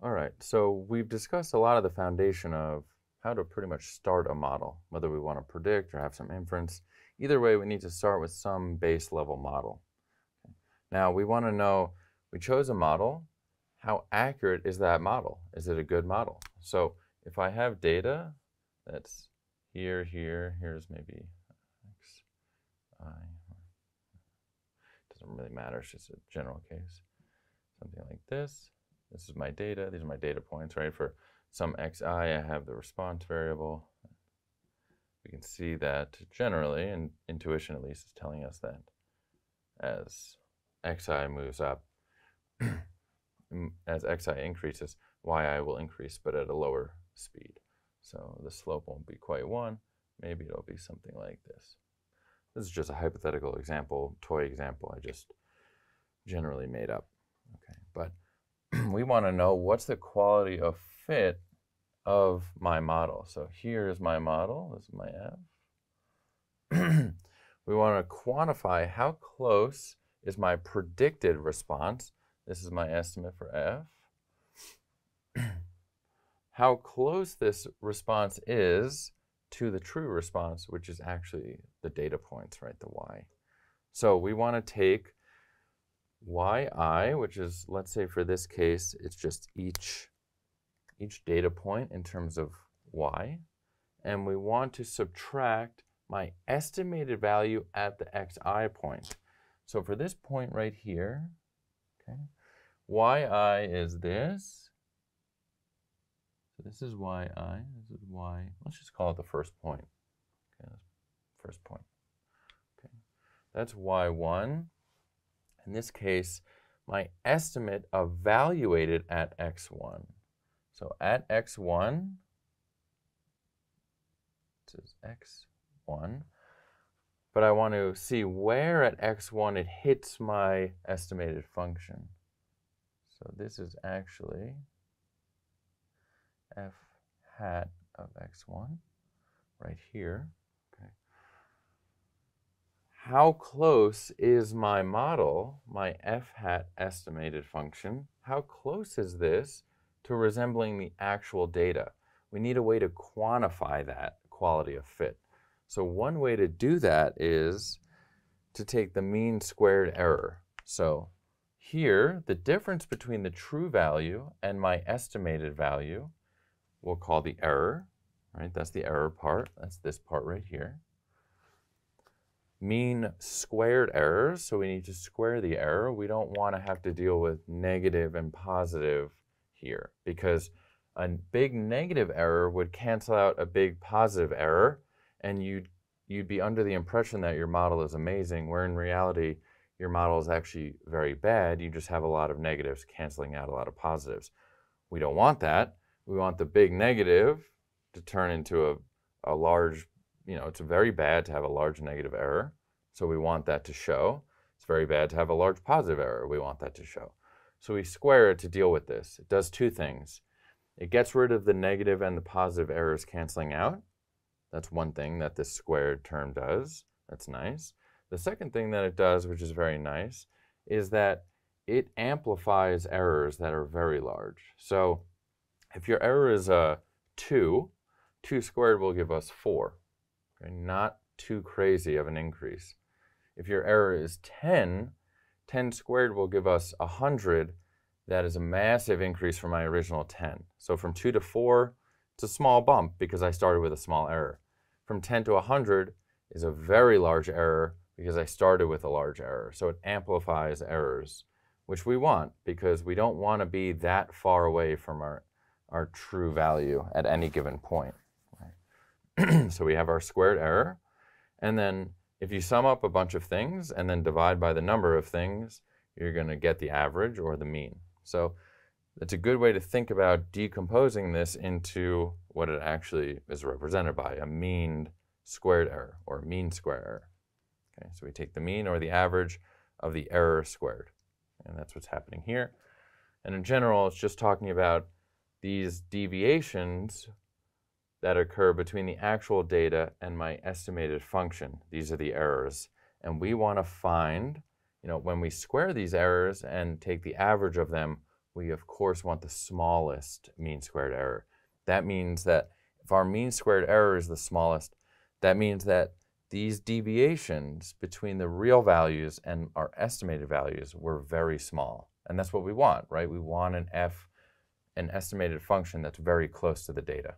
All right, so we've discussed a lot of the foundation of how to pretty much start a model, whether we want to predict or have some inference. Either way, we need to start with some base level model. Now, we want to know, we chose a model, how accurate is that model? Is it a good model? So if I have data that's here, here's maybe x, I, doesn't really matter, it's just a general case. Something like this. This is my data. These are my data points, right? For some xi, I have the response variable. We can see that generally, and intuition at least is telling us that as xi moves up, as xi increases, yi will increase, but at a lower speed. So the slope won't be quite 1. Maybe it'll be something like this. This is just a hypothetical example, toy example I just generally made up. Okay, but we want to know what's the quality of fit of my model. So here's my model. This is my f. We want to quantify how close is my predicted response. This is my estimate for f. How close this response is to the true response, which is actually the data points, right, the y. So we want to take yi, which is, let's say for this case, it's just each data point in terms of y, and we want to subtract my estimated value at the xi point. So for this point right here, okay, yi is this. So this is yi, this is y. Let's just call it the first point. Okay, first point. Okay, that's y1. In this case, my estimate evaluated at x1. So at x1, this is x1, but I want to see where at x1 it hits my estimated function. So this is actually f hat of x1 right here. Okay. How close is my model, my f hat estimated function, how close is this to resembling the actual data? We need a way to quantify that quality of fit. So one way to do that is to take the mean squared error. So here, the difference between the true value and my estimated value, we'll call the error, right? That's the error part. That's this part right here. Mean squared errors, so we need to square the error. We don't want to have to deal with negative and positive here, because a big negative error would cancel out a big positive error, and you'd be under the impression that your model is amazing, where in reality your model is actually very bad. You just have a lot of negatives canceling out a lot of positives. We don't want that. We want the big negative to turn into a large, it's very bad to have a large negative error, so we want that to show. It's very bad to have a large positive error. We want that to show. So we square it to deal with this. It does two things. It gets rid of the negative and the positive errors canceling out. That's one thing that this squared term does. That's nice. The second thing that it does, which is very nice, is that it amplifies errors that are very large. So if your error is 2 squared will give us 4. Okay? Not too crazy of an increase. If your error is 10 squared will give us 100. That is a massive increase from my original 10. So from 2 to 4, it's a small bump because I started with a small error. From 10 to 100 is a very large error because I started with a large error. So it amplifies errors, which we want because we don't want to be that far away from our true value at any given point. Right? So we have our squared error, and then if you sum up a bunch of things and then divide by the number of things, you're going to get the average or the mean. So it's a good way to think about decomposing this into what it actually is represented by, a mean squared error or mean square error. Okay, so we take the mean or the average of the error squared, and that's what's happening here. And in general, it's just talking about these deviations that occur between the actual data and my estimated function. These are the errors. And we want to find, when we square these errors and take the average of them, we of course want the smallest mean squared error. That means that if our mean squared error is the smallest, that means that these deviations between the real values and our estimated values were very small. And that's what we want, right? We want an estimated function that's very close to the data.